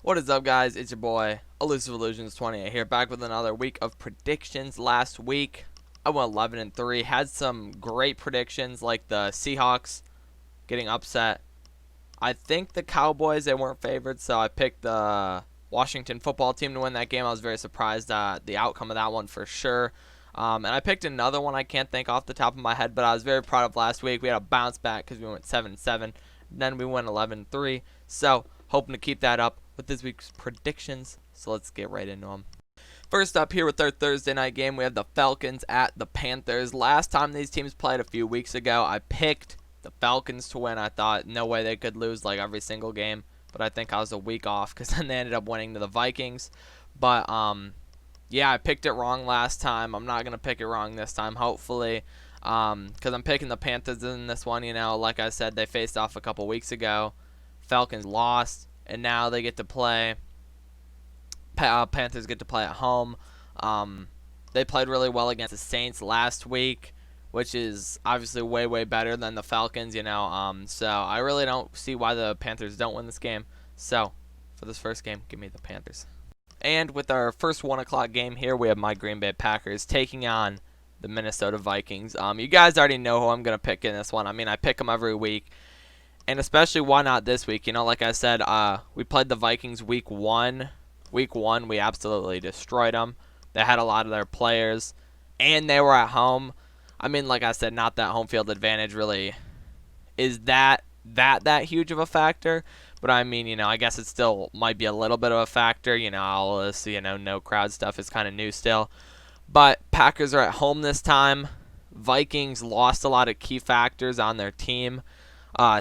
What is up, guys? It's your boy Elusive Illusions 28 here, back with another week of predictions. Last week I went 11-3, had some great predictions like the Seahawks getting upset. I think the Cowboys, they weren't favored, so I picked the Washington football team to win that game. I was very surprised at the outcome of that one for sure. And I picked another one I can't think off the top of my head, but I was very proud of last week. We had a bounce back because we went 7-7. Then we went 11-3. So hoping to keep that up with this week's predictions. So let's get right into them. First up here with our Thursday night game, we have the Falcons at the Panthers. Last time these teams played a few weeks ago, I picked the Falcons to win. I thought no way they could lose like every single game, but I think I was a week off because then they ended up winning to the Vikings. But yeah, I picked it wrong last time. I'm not gonna pick it wrong this time, hopefully, because I'm picking the Panthers in this one. You know, like I said, they faced off a couple weeks ago. Falcons lost, and now they get to play. Panthers get to play at home. They played really well against the Saints last week, which is obviously way better than the Falcons, you know. So I really don't see why the Panthers don't win this game. So for this first game, give me the Panthers. And with our first 1 o'clock game here, we have my Green Bay Packers taking on the Minnesota Vikings. You guys already know who I'm going to pick in this one. I mean, I pick them every week. And especially, why not this week? You know, like I said, we played the Vikings week 1. Week 1, we absolutely destroyed them. They had a lot of their players. And they were at home. I mean, like I said, not that home field advantage really is that huge of a factor. But I mean, you know, I guess it still might be a little bit of a factor. You know, all this, you know, no crowd stuff is kind of new still. But Packers are at home this time. Vikings lost a lot of key factors on their team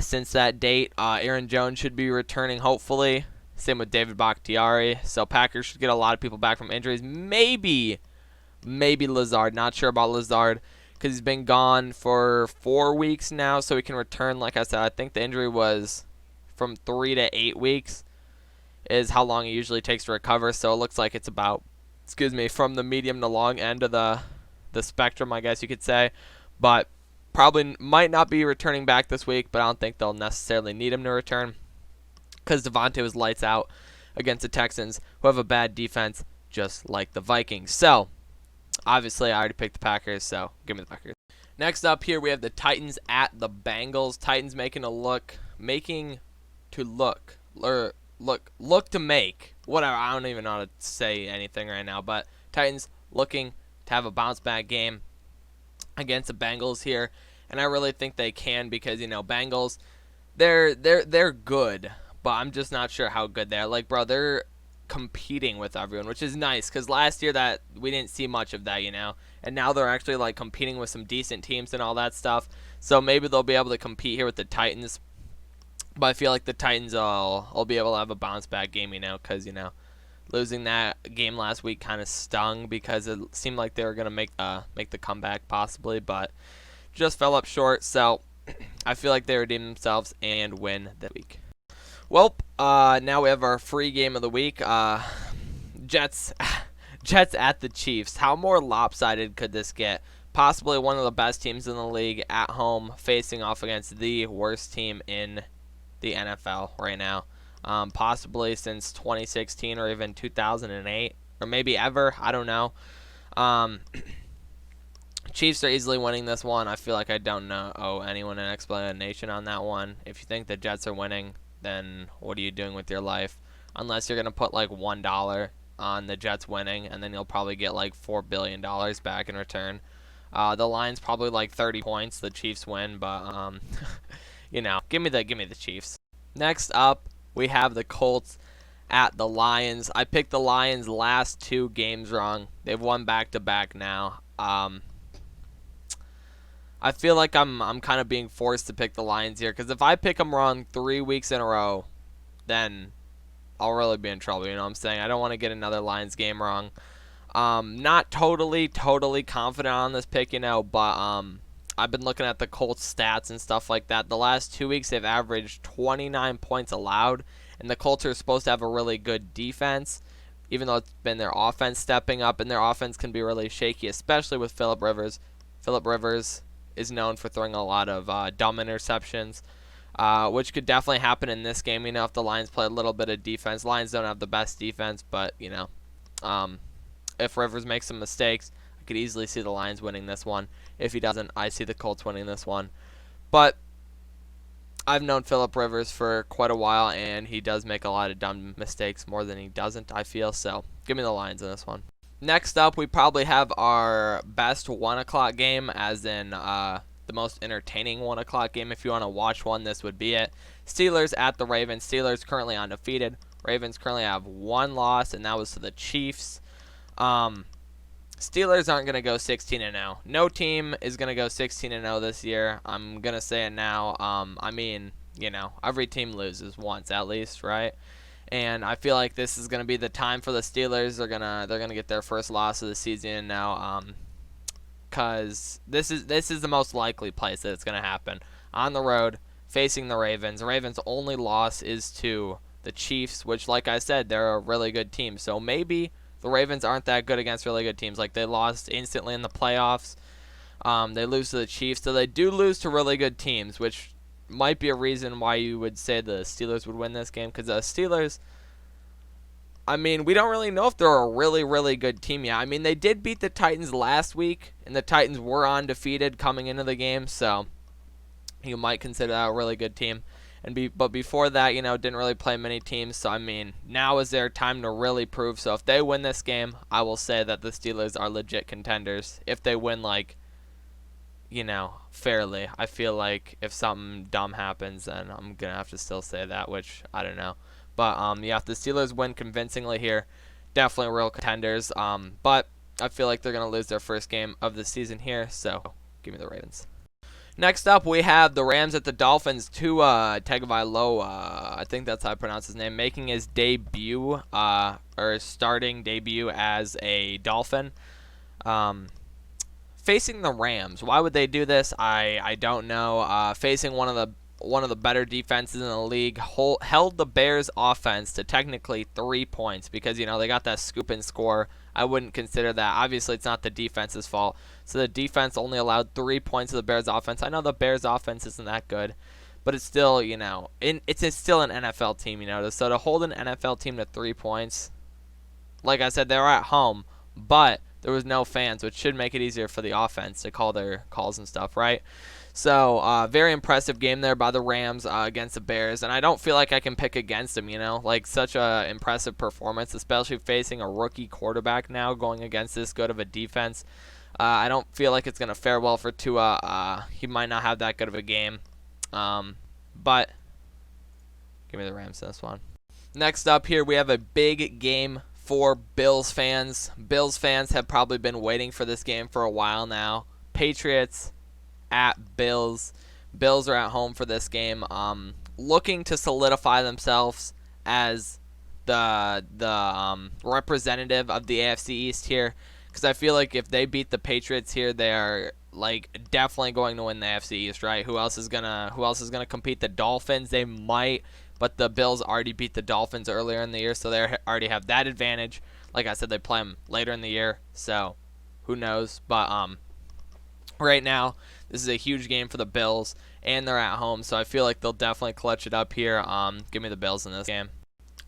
since that date. Aaron Jones should be returning, hopefully. Same with David Bakhtiari. So Packers should get a lot of people back from injuries. Maybe Lazard. Not sure about Lazard because he's been gone for 4 weeks now, so he can return. Like I said, I think the injury was from 3 to 8 weeks is how long it usually takes to recover. So it looks like it's about, from the medium to long end of the spectrum, I guess you could say. But probably might not be returning back this week, but I don't think they'll necessarily need him to return because Devontae was lights out against the Texans, who have a bad defense just like the Vikings. So obviously, I already picked the Packers, so give me the Packers. Next up here, we have the Titans at the Bengals. Titans look to make. Whatever, I don't even know how to say anything right now, but Titans looking to have a bounce back game against the Bengals here, and I really think they can because, you know, Bengals, they're good, but I'm just not sure how good they are. Like, bro, they're competing with everyone, which is nice because last year that we didn't see much of that, you know, and now they're actually like competing with some decent teams and all that stuff. So maybe they'll be able to compete here with the Titans, but I feel like the Titans will be able to have a bounce back game, you know, because, you know, losing that game last week kind of stung because it seemed like they were gonna make the comeback possibly, but just fell up short. So I feel like they redeemed themselves and win that week. Well, now we have our free game of the week. Jets at the Chiefs. How more lopsided could this get? Possibly one of the best teams in the league at home facing off against the worst team in the NFL right now. Possibly since 2016 or even 2008 or maybe ever. I don't know. Chiefs are easily winning this one. I feel like I don't owe anyone an explanation on that one. If you think the Jets are winning, then what are you doing with your life? Unless you're going to put like $1 on the Jets winning, and then you'll probably get like $4 billion back in return. The line's probably like 30 points. The Chiefs win, but you know, give me the Chiefs. Next up, we have the Colts at the Lions. I picked the Lions last 2 games wrong. They've won back-to-back now. I feel like I'm kind of being forced to pick the Lions here because if I pick them wrong 3 weeks in a row, then I'll really be in trouble. You know what I'm saying? I don't want to get another Lions game wrong. Not totally confident on this pick, you know, but I've been looking at the Colts stats and stuff like that. The last 2 weeks they've averaged 29 points allowed, and the Colts are supposed to have a really good defense, even though it's been their offense stepping up, and their offense can be really shaky, especially with Phillip Rivers. Phillip Rivers is known for throwing a lot of dumb interceptions. which could definitely happen in this game. If the Lions play a little bit of defense. Lions don't have the best defense, but, if Rivers makes some mistakes, I could easily see the Lions winning this one. If he doesn't, I see the Colts winning this one. But I've known Phillip Rivers for quite a while, and he does make a lot of dumb mistakes more than he doesn't, I feel. So give me the Lions in this one. Next up, we probably have our best 1 o'clock game, as in the most entertaining 1 o'clock game. If you want to watch one, this would be it. Steelers at the Ravens. Steelers currently undefeated. Ravens currently have 1 loss, and that was to the Chiefs. Steelers aren't going to go 16-0. No team is going to go 16-0 this year. I'm going to say it now. Every team loses once at least, right? And I feel like this is going to be the time for the Steelers. They're gonna get their first loss of the season now, because this is the most likely place that it's going to happen. On the road, facing the Ravens. The Ravens' only loss is to the Chiefs, which, like I said, they're a really good team. So maybe the Ravens aren't that good against really good teams. Like, they lost instantly in the playoffs. They lose to the Chiefs, so they do lose to really good teams, which might be a reason why you would say the Steelers would win this game, because the Steelers, we don't really know if they're a really, really good team yet. They did beat the Titans last week, and the Titans were undefeated coming into the game, so you might consider that a really good team. But before that, didn't really play many teams, so now is their time to really prove. So if they win this game, I will say that the Steelers are legit contenders. If they win, fairly. I feel like if something dumb happens, then I'm going to have to still say that, which I don't know. But, if the Steelers win convincingly here, definitely real contenders. But I feel like they're going to lose their first game of the season here, so give me the Ravens. Next up, we have the Rams at the Dolphins. Tua Tagovailoa, I think that's how I pronounce his name, making his debut, or starting debut as a Dolphin. Facing the Rams. Why would they do this? I don't know. Facing one of the better defenses in the league, held the Bears offense to technically 3 points, because they got that scoop and score. I wouldn't consider that. Obviously, it's not the defense's fault. So the defense only allowed 3 points to the Bears offense. I know the Bears offense isn't that good, but it's still, it's still an NFL team, So to hold an NFL team to 3 points, like I said, they were at home, but there was no fans, which should make it easier for the offense to call their calls and stuff, right? So, very impressive game there by the Rams against the Bears, and I don't feel like I can pick against them, such a impressive performance, especially facing a rookie quarterback now going against this good of a defense. I don't feel like it's going to fare well for Tua. He might not have that good of a game, but give me the Rams in this one. Next up here, we have a big game for Bills fans. Bills fans have probably been waiting for this game for a while now. Patriots at Bills. Bills are at home for this game, looking to solidify themselves as the representative of the AFC East here, because I feel like if they beat the Patriots here, they are definitely going to win the AFC East, right? Who else is gonna compete? The Dolphins, they might, but the Bills already beat the Dolphins earlier in the year, so they already have that advantage. Like I said, they play them later in the year, so who knows? But right now, this is a huge game for the Bills, and they're at home, so I feel like they'll definitely clutch it up here. Give me the Bills in this game.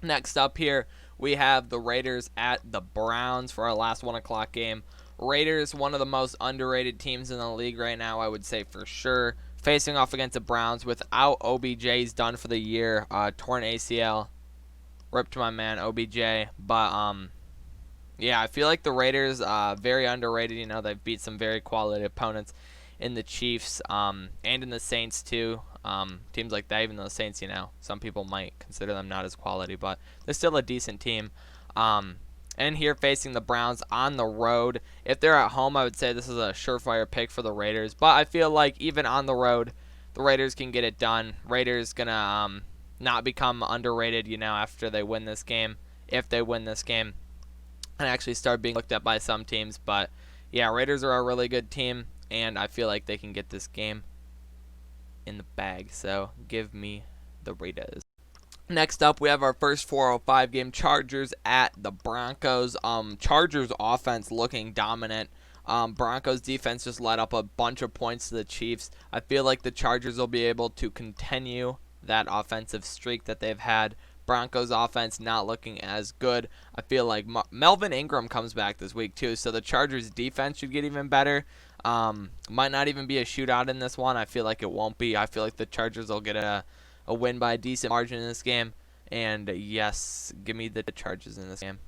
Next up here, we have the Raiders at the Browns for our last 1 o'clock game. Raiders, one of the most underrated teams in the league right now, I would say for sure. Facing off against the Browns without OBJ. He's done for the year. Torn ACL. Rip to my man, OBJ. But, yeah, I feel like the Raiders, very underrated. They've beat some very quality opponents in the Chiefs, and in the Saints too. Teams like that, even though the Saints, some people might consider them not as quality, but they're still a decent team. And here facing the Browns on the road. If they're at home, I would say this is a surefire pick for the Raiders. But I feel like even on the road, the Raiders can get it done. Raiders going to not become underrated, after they win this game. If they win this game. And actually start being looked at by some teams. But, yeah, Raiders are a really good team. And I feel like they can get this game in the bag. So give me the Raiders. Next up, we have our first 405 game, Chargers at the Broncos. Chargers offense looking dominant. Broncos defense just let up a bunch of points to the Chiefs. I feel like the Chargers will be able to continue that offensive streak that they've had. Broncos offense not looking as good. I feel like Melvin Ingram comes back this week too, so the Chargers defense should get even better. Might not even be a shootout in this one. I feel like it won't be. I feel like the Chargers will get a win by a decent margin in this game. And yes, give me the Chargers in this game.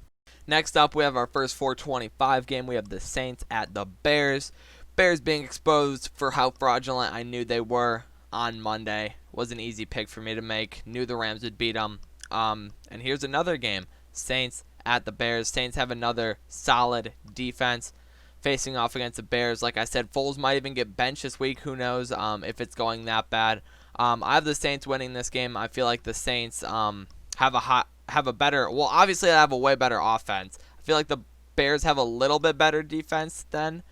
Next up, we have our first 425 game. We have the Saints at the Bears. Bears being exposed for how fraudulent I knew they were on Monday. Was an easy pick for me to make. Knew the Rams would beat them. And here's another game. Saints at the Bears. Saints have another solid defense facing off against the Bears. Like I said, Foles might even get benched this week. Who knows if it's going that bad. I have the Saints winning this game. I feel like the Saints have a better, well, obviously they have a way better offense. I feel like the Bears have a little bit better defense than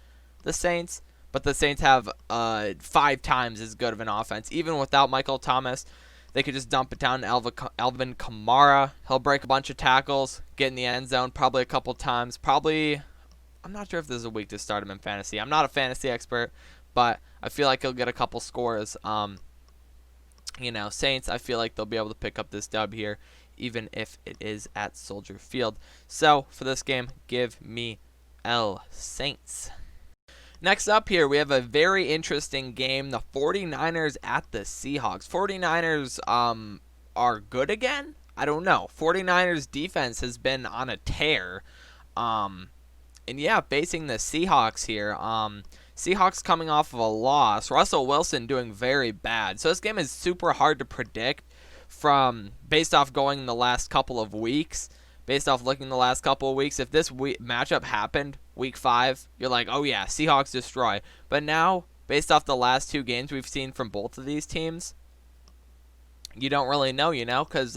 the Saints, but the Saints have 5 times as good of an offense. Even without Michael Thomas, they could just dump it down to Alvin Kamara. He'll break a bunch of tackles, get in the end zone probably a couple times. Probably, I'm not sure if this is a week to start him in fantasy. I'm not a fantasy expert, but I feel like he'll get a couple scores. Saints, I feel like they'll be able to pick up this dub here, even if it is at Soldier Field. So, for this game, give me Saints. Next up here, we have a very interesting game. The 49ers at the Seahawks. 49ers are good again? I don't know. 49ers defense has been on a tear. And yeah, facing the Seahawks here. Seahawks coming off of a loss. Russell Wilson doing very bad. So this game is super hard to predict based off going the last couple of weeks. Based off looking the last couple of weeks, if this matchup happened week 5, you're like, oh yeah, Seahawks destroy. But now, based off the last 2 games we've seen from both of these teams, you don't really know, because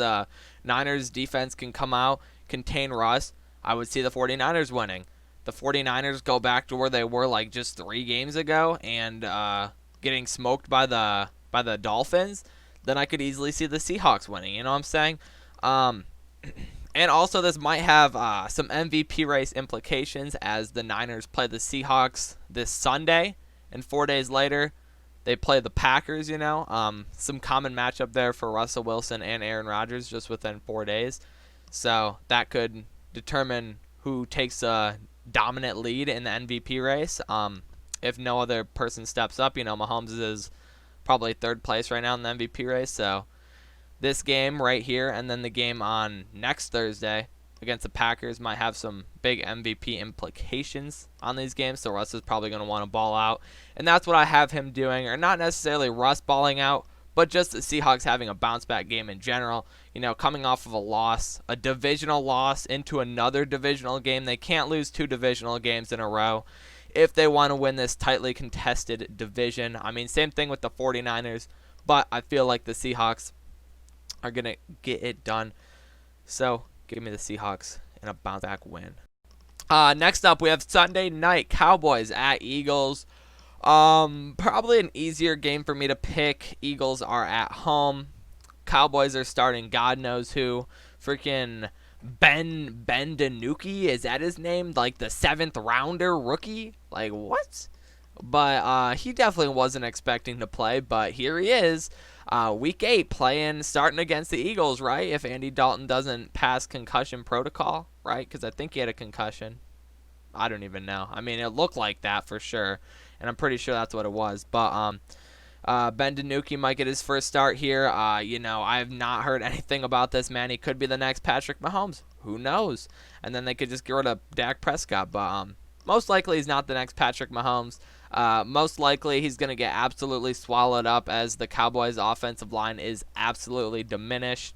Niners defense can come out, contain Russ. I would see the 49ers winning. The 49ers go back to where they were like just 3 games ago and getting smoked by the Dolphins, then I could easily see the Seahawks winning. You know what I'm saying? And also this might have some MVP race implications as the Niners play the Seahawks this Sunday, and 4 days later they play the Packers, Some common matchup there for Russell Wilson and Aaron Rodgers just within 4 days. So that could determine who takes a dominant lead in the MVP race. If no other person steps up, Mahomes is probably 3rd place right now in the MVP race. So this game right here and then the game on next Thursday against the Packers might have some big MVP implications on these games. So Russ is probably going to want to ball out. And that's what I have him doing. Or not necessarily Russ balling out, but just the Seahawks having a bounce-back game in general. Coming off of a loss, a divisional loss into another divisional game. They can't lose 2 divisional games in a row if they want to win this tightly contested division. I mean, same thing with the 49ers, but I feel like the Seahawks are going to get it done. So, give me the Seahawks and a bounce-back win. Next up, we have Sunday night Cowboys at Eagles. Probably an easier game for me to pick. Eagles are at home. Cowboys are starting God knows who. Freaking Ben DiNucci, is that his name? Like the 7th rounder rookie? Like what? But he definitely wasn't expecting to play, but here he is. Week 8 starting against the Eagles, right? If Andy Dalton doesn't pass concussion protocol, right? Because I think he had a concussion. I don't even know. I mean, it looked like that for sure, and I'm pretty sure that's what it was. But Ben DiNucci might get his first start here. I have not heard anything about this man. He could be the next Patrick Mahomes. Who knows? And then they could just get rid of Dak Prescott. But most likely he's not the next Patrick Mahomes. Most likely he's going to get absolutely swallowed up as the Cowboys' offensive line is absolutely diminished.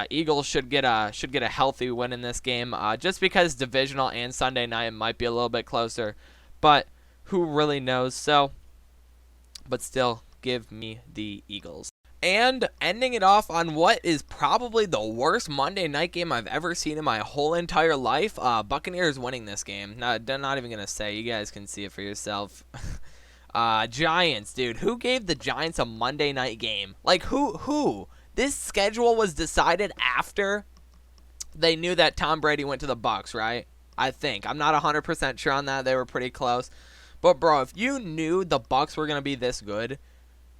Eagles should get a healthy win in this game, just because divisional and Sunday night might be a little bit closer, but who really knows? So, but still, give me the Eagles. And ending it off on what is probably the worst Monday night game I've ever seen in my whole entire life. Buccaneers winning this game. Not even gonna say. You guys can see it for yourself. Giants, dude. Who gave the Giants a Monday night game? Like who? This schedule was decided after they knew that Tom Brady went to the Bucs, right? I think. I'm not 100% sure on that. They were pretty close. But, bro, if you knew the Bucs were going to be this good,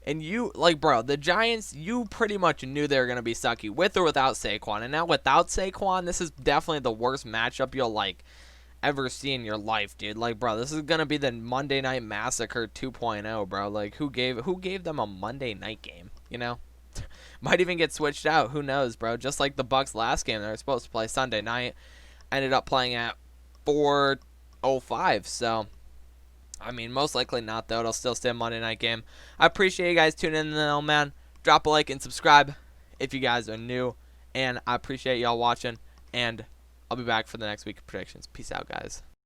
And you, like, bro, the Giants, you pretty much knew they were going to be sucky with or without Saquon. And now without Saquon, this is definitely the worst matchup you'll, like, ever see in your life, dude. Like, bro, this is going to be the Monday Night Massacre 2.0, bro. Like, who gave them a Monday night game, you know? Might even get switched out. Who knows, bro? Just like the Bucks last game, they were supposed to play Sunday night. Ended up playing at 4:05, so... I mean, most likely not, though. It'll still stay a Monday night game. I appreciate you guys tuning in, though, man. Drop a like and subscribe if you guys are new. And I appreciate y'all watching. And I'll be back for the next week of predictions. Peace out, guys.